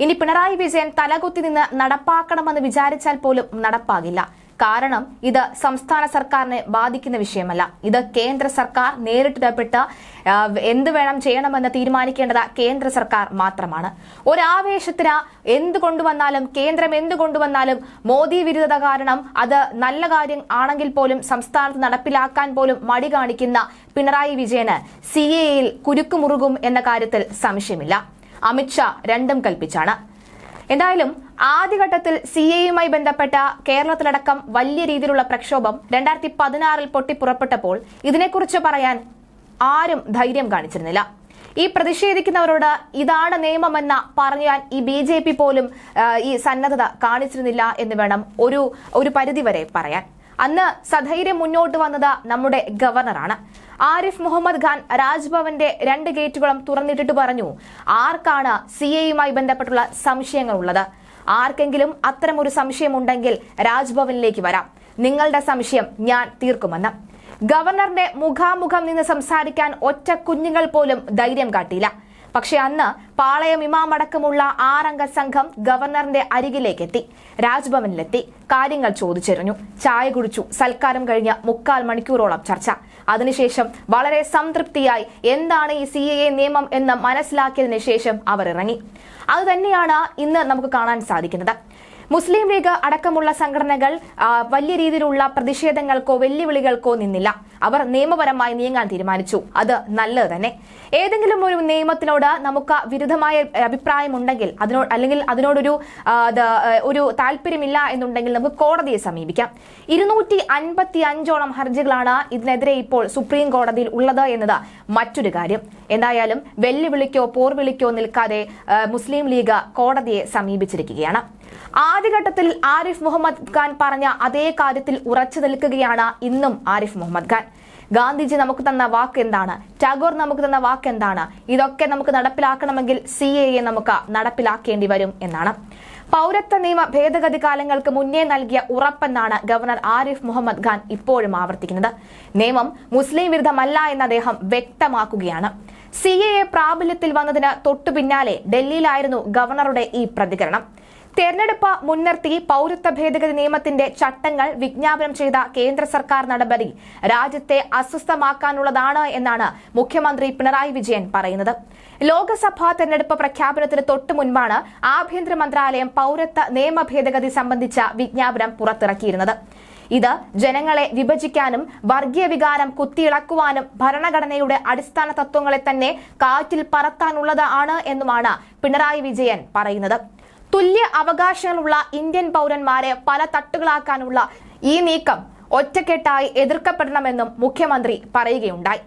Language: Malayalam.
ഇനി പിണറായി വിജയൻ തലകുത്തി നിന്ന് നടപ്പാക്കണമെന്ന് വിചാരിച്ചാൽ പോലും നടപ്പാകില്ല. കാരണം ഇത് സംസ്ഥാന സർക്കാരിനെ ബാധിക്കുന്ന വിഷയമല്ല. ഇത് കേന്ദ്ര സർക്കാർ നേരിട്ടിടപെട്ട് എന്ത് വേണം ചെയ്യണമെന്ന് തീരുമാനിക്കേണ്ടത് കേന്ദ്ര സർക്കാർ മാത്രമാണ്. ഒരാവേശത്തിന് എന്ത് കൊണ്ടുവന്നാലും, കേന്ദ്രം എന്ത് കൊണ്ടുവന്നാലും മോദി വിരുദ്ധത കാരണം അത് നല്ല കാര്യം ആണെങ്കിൽ പോലും സംസ്ഥാനത്ത് നടപ്പിലാക്കാൻ പോലും മടി കാണിക്കുന്ന പിണറായി വിജയന് CAA-യിൽ കുരുക്കുമുറുകും എന്ന കാര്യത്തിൽ സംശയമില്ല. അമിത്ഷാ രണ്ടും കൽപ്പിച്ചാണ്. എന്തായാലും ആദ്യഘട്ടത്തിൽ CAA-യുമായി ബന്ധപ്പെട്ട കേരളത്തിലടക്കം വലിയ രീതിയിലുള്ള പ്രക്ഷോഭം 2016-ൽ പൊട്ടിപ്പുറപ്പെട്ടപ്പോൾ ഇതിനെക്കുറിച്ച് പറയാൻ ആരും ധൈര്യം കാണിച്ചിരുന്നില്ല. ഈ പ്രതിഷേധിക്കുന്നവരോട് ഇതാണ് നിയമമെന്ന പറഞ്ഞാൽ ഈ BJP പോലും ഈ സന്നദ്ധത കാണിച്ചിരുന്നില്ല എന്ന് വേണം ഒരു പരിധിവരെ പറയാൻ. അന്ന് സധൈര്യം മുന്നോട്ട് വന്നത് നമ്മുടെ ഗവർണറാണ്. ആരിഫ് മുഹമ്മദ് ഖാൻ രാജ്ഭവന്റെ 2 ഗേറ്റുകളും തുറന്നിട്ടിട്ട് പറഞ്ഞു, ആർക്കാണ് CAA-യുമായി ബന്ധപ്പെട്ടുള്ള സംശയങ്ങൾ ഉള്ളത്? ആർക്കെങ്കിലും അത്തരമൊരു സംശയമുണ്ടെങ്കിൽ രാജ്ഭവനിലേക്ക് വരാം, നിങ്ങളുടെ സംശയം ഞാൻ തീർക്കുമെന്ന്. ഗവർണറുടെ മുഖാമുഖം നിന്ന് സംസാരിക്കാൻ ഒറ്റ കുഞ്ഞുങ്ങൾ പോലും ധൈര്യം കാട്ടിയില്ല. പക്ഷെ അന്ന് പാളയം ഇമാം അടക്കമുള്ള 6 അംഗ സംഘം ഗവർണറിന്റെ അരികിലേക്കെത്തി, രാജ്ഭവനിലെത്തി, കാര്യങ്ങൾ ചോദിച്ചറിഞ്ഞു, ചായ കുടിച്ചു. സൽക്കാരം കഴിഞ്ഞ 3/4 മണിക്കൂറോളം ചർച്ച. അതിനുശേഷം വളരെ സംതൃപ്തിയായി എന്താണ് ഈ CAA നിയമം എന്ന് മനസ്സിലാക്കിയതിനു ശേഷം അവർ ഇറങ്ങി. അതുതന്നെയാണ് ഇന്ന് നമുക്ക് കാണാൻ സാധിക്കുന്നത്. മുസ്ലിം ലീഗ് അടക്കമുള്ള സംഘടനകൾ വലിയ രീതിയിലുള്ള പ്രതിഷേധങ്ങൾക്കോ വെല്ലുവിളികൾക്കോ നിന്നില്ല. അവർ നിയമപരമായി നീങ്ങാൻ തീരുമാനിച്ചു. അത് നല്ലത് തന്നെ. ഏതെങ്കിലും ഒരു നിയമത്തിനോട് നമുക്ക് വിരുദ്ധമായ അഭിപ്രായമുണ്ടെങ്കിൽ അല്ലെങ്കിൽ അതിനോടൊരു താല്പര്യമില്ല എന്നുണ്ടെങ്കിൽ നമുക്ക് കോടതിയെ സമീപിക്കാം. 255ഓളം ഹർജികളാണ് ഇതിനെതിരെ ഇപ്പോൾ സുപ്രീം കോടതിയിൽ ഉള്ളത് എന്നത് മറ്റൊരു കാര്യം. എന്തായാലും വെല്ലുവിളിക്കോ പോർവിളിക്കോ നിൽക്കാതെ മുസ്ലിം ലീഗ് കോടതിയെ സമീപിച്ചിരിക്കുകയാണ്. ആദ്യഘട്ടത്തിൽ ആരിഫ് മുഹമ്മദ് ഖാൻ പറഞ്ഞ അതേ കാര്യത്തിൽ ഉറച്ചു നിൽക്കുകയാണ് ഇന്നും ആരിഫ് മുഹമ്മദ് ഖാൻ. ഗാന്ധിജി നമുക്ക് തന്ന വാക്ക് എന്താണ്? ടാഗോർ നമുക്ക് തന്ന വാക്ക് എന്താണ്? ഇതൊക്കെ നമുക്ക് നടപ്പിലാക്കണമെങ്കിൽ CAA നമുക്ക് നടപ്പിലാക്കേണ്ടി വരും എന്നാണ്. പൗരത്വ നിയമ ഭേദഗതി കാലങ്ങൾക്ക് മുന്നേ നൽകിയ ഉറപ്പെന്നാണ് ഗവർണർ ആരിഫ് മുഹമ്മദ് ഖാൻ ഇപ്പോഴും ആവർത്തിക്കുന്നത്. നിയമം മുസ്ലിം വിരുദ്ധമല്ല എന്ന് അദ്ദേഹം വ്യക്തമാക്കുകയാണ്. CAA പ്രാബല്യത്തിൽ വന്നതിന് തൊട്ടു പിന്നാലെ ഡൽഹിയിലായിരുന്നു ഗവർണറുടെ ഈ പ്രതികരണം. തെരഞ്ഞെടുപ്പ് മുൻനിർത്തി പൗരത്വ ഭേദഗതി നിയമത്തിന്റെ ചട്ടങ്ങൾ വിജ്ഞാപനം ചെയ്ത കേന്ദ്ര സർക്കാർ നടപടി രാജ്യത്തെ അസ്വസ്ഥമാക്കാനുള്ളതാണ് എന്നാണ് മുഖ്യമന്ത്രി പിണറായി വിജയൻ പറയുന്നത്. ലോക്സഭാ തെരഞ്ഞെടുപ്പ് പ്രഖ്യാപനത്തിന് തൊട്ടു മുൻപാണ് ആഭ്യന്തര മന്ത്രാലയം പൗരത്വ നിയമ ഭേദഗതി സംബന്ധിച്ച വിജ്ഞാപനം പുറത്തിറക്കിയിരുന്നത്. ഇത് ജനങ്ങളെ വിഭജിക്കാനും വർഗീയ വികാരം കുത്തിയിളക്കുവാനും ഭരണഘടനയുടെ അടിസ്ഥാന തത്വങ്ങളെ തന്നെ കാറ്റിൽ പറത്താനുള്ളതാണ് എന്നുമാണ് പിണറായി വിജയൻ പറയുന്നത്. തുല്യ അവകാശങ്ങളുള്ള ഇന്ത്യൻ പൗരന്മാരെ പല തട്ടുകളാക്കാനുള്ള ഈ നീക്കം ഒറ്റക്കെട്ടായി എതിർക്കപ്പെടണമെന്നും മുഖ്യമന്ത്രി പറയുകയുണ്ടായി.